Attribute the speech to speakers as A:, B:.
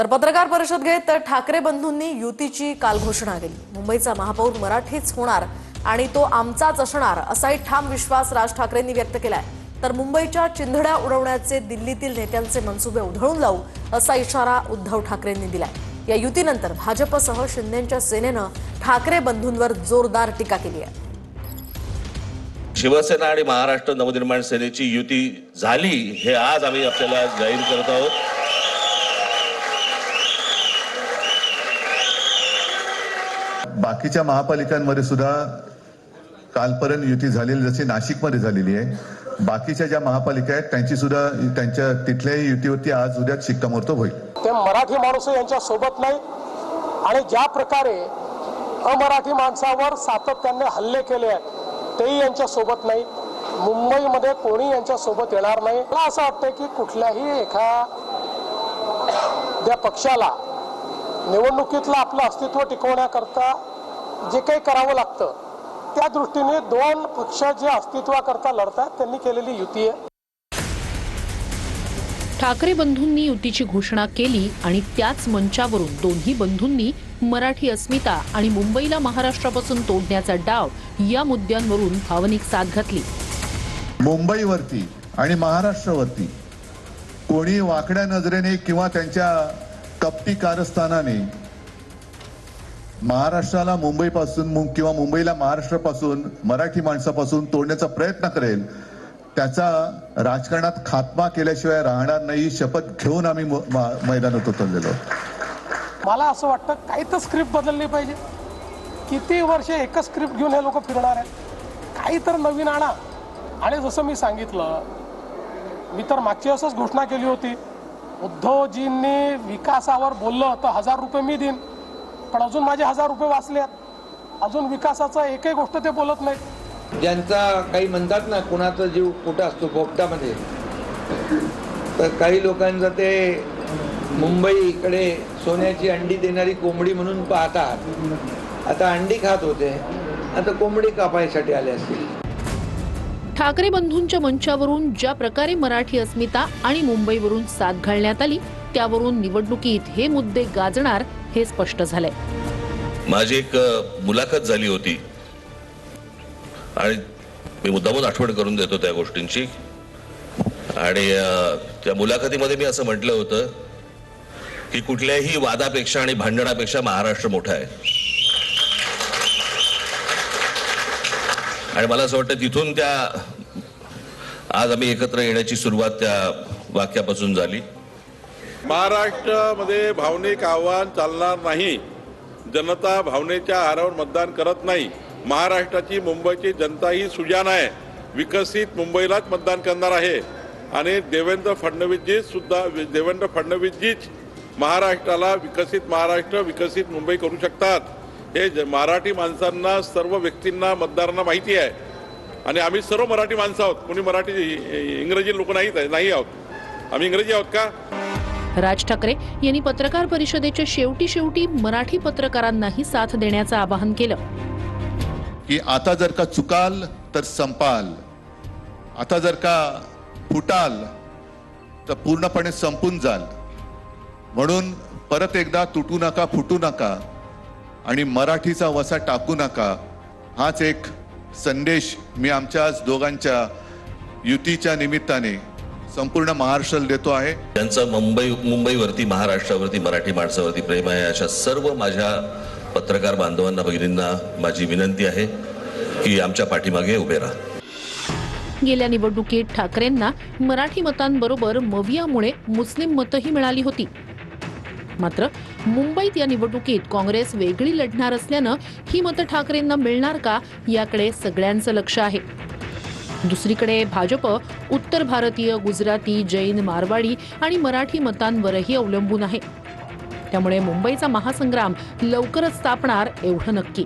A: तर पत्रकार परिषद घेत ठाकरे बंधूंनी युतीची काल घोषणा केली। मुंबईचा महापौर मराठीच होणार आणि तो आमचाच असणार असाही ठाम विश्वास राज ठाकरेंनी व्यक्त केलाय। तर मुंबईच्या चिंधड्या उडवण्याचे दिल्लीतील नेत्यांचे मनसुबे उधळून लावू असा इशारा उद्धव ठाकरेंनी दिलाय। या युतीनंतर भाजपसह शिंदेच्या सेनेनं ठाकरे बंधूंवर जोरदार टीका केली आहे।
B: शिवसेना आणि महाराष्ट्र नवनिर्माण सेनेची युती झाली हे आज आम्ही आपल्याला जाहीर करत आहोत।
C: बाकीच्या महापालिकांमध्ये सुद्धा कालपर्यंत युती झालेली जशी नाशिकमध्ये झालेली आहे, बाकीच्या ज्या महापालिका आहेत त्यांची सुद्धा त्यांच्या तिथल्याही युतीवरती आज उद्या शिक्कामोर्तब होईल।
D: ते मराठी माणूस यांच्या सोबत नाही आणि ज्या प्रकारे अमराठी माणसावर सातत्याने हल्ले केले आहेत तेही यांच्या सोबत नाही। मुंबईमध्ये कोणी यांच्या सोबत येणार नाही। मला असं वाटतं की कुठल्याही एखाद्या पक्षाला निवडणुकीतलं आपलं अस्तित्व टिकवण्याकरता जे काही करावं लागतं त्या दृष्टीने दोन पक्ष जे अस्तित्वाकरता लढतात त्यांनी केलेली युती आहे।
E: ठाकरे बंधूंनी युतीची घोषणा केली आणि त्याच मंचावरून दोन्ही बंधूंनी मराठी अस्मिता आणि मुंबईला महाराष्ट्रापासून तोडण्याचा डाव या मुद्द्यांवरून भावनिक साथ घातली।
C: मुंबईवरती आणि महाराष्ट्रावरती कोणी वाकड्या नजरेने किंवा त्यांच्या कपटी कारस्थानाने महाराष्ट्राला मुंबईपासून किंवा मुंबईला महाराष्ट्रापासून मराठी माणसापासून तोडण्याचा प्रयत्न करेल त्याचा राजकारणात खात्मा केल्याशिवाय राहणार नाही, शपथ घेऊन आम्ही मैदानात उतरलेलो।
D: मला असं वाटतं काही तर स्क्रिप्ट बदलली पाहिजे। किती वर्ष एकच स्क्रिप्ट घेऊन हे लोक फिरणार आहेत? काही तर नवीन आणा। आणि जसं मी सांगितलं, मी तर मागची असंच घोषणा केली होती, उद्धवजींनी विकासावर बोललं तर 1000 रुपये मी देईन, पण अजून माझे 1000 रुपये वाचलेत। अजून विकासाचा एकही गोष्ट ते बोलत नाहीत।
F: ज्यांचा काही म्हणतात ना कुणाचा जीव कुठं असतो पोपटामध्ये, तर काही लोकांचं ते मुंबईकडे सोन्याची अंडी देणारी कोंबडी म्हणून पाहतात। आता अंडी खात होते, आता कोंबडी कापायसाठी आले असतील।
E: ठाकरे बंधूंच्या मंचावरून ज्या प्रकारे मराठी अस्मिता आणि मुंबईवरून साथ घालण्यात आली त्यावरून निवडणुकीत हे मुद्दे गाजणार हे स्पष्ट झालंय।
B: माझी एक मुलाखत झाली होती आणि मी मुद्दामून आठवण करून देतो त्या गोष्टींची। आणि त्या मुलाखतीमध्ये मी असं म्हटलं होतं की कुठल्याही वादापेक्षा आणि भांडणापेक्षा महाराष्ट्र मोठा आहे। आणि मला असं वाटतं तिथून त्या आज आम्ही एकत्र येण्याची सुरुवात त्या वाक्यापासून झाली।
G: महाराष्ट्रामध्ये भावनिक आव्हान चालणार नाही। जनता भावनेच्या आधारावर मतदान करत नाही। महाराष्ट्राची मुंबईची जनता ही सुजाण आहे, विकसित मुंबईलाच मतदान करणार आहे। आणि देवेंद्र फडणवीसजीच महाराष्ट्राला विकसित महाराष्ट्र विकसित मुंबई करू शकतात हे मराठी माणसांना, सर्व व्यक्तींना, मतदारांना माहिती आहे। आणि आम्ही सर्व मराठी माणसं आहोत, कोणी मराठी इंग्रजी लोक नाही आहोत। आम्ही इंग्रजी आहोत का?
E: राज ठाकरे यांनी पत्रकार परिषदेच्या शेवटी मराठी पत्रकारांनाही साथ देण्याचं आवाहन केलं
C: की आता जर का चुकाल तर संपाल, आता जर का फुटाल तर पूर्णपणे संपून जाल। म्हणून परत एकदा तुटू नका, फुटू नका आणि मराठीचा वसा टाकू नका, हाच एक संदेश मी आमच्या दोघांच्या युतीच्या निमित्ताने संपूर्ण महाराष्ट्राला देतो आहे।
B: त्यांचं मुंबईवरती, महाराष्ट्रावरती, मराठी माणसावरती प्रेम आहे अशा सर्व माझ्या पत्रकार बांधवांना, भगिनींना माझी विनंती आहे की आमच्या पाठीमागे उभे राहा।
E: गेल्या निवडणुकीत ठाकरेंना मराठी मतांबरोबर मवियामुळे मुस्लिम मतही मिळाली होती। मात्र मुंबईत या निवडणुकीत काँग्रेस वेगळी लढणार असल्यानं ही मतं ठाकरेंना मिळणार का याकडे सगळ्यांचं लक्ष आहे। दुसरीकडे भाजप उत्तर भारतीय, गुजराती, जैन, मारवाडी आणि मराठी मतांवरही अवलंबून आहे। त्यामुळे मुंबईचा महासंग्राम लवकरच तापणार एवढं नक्की।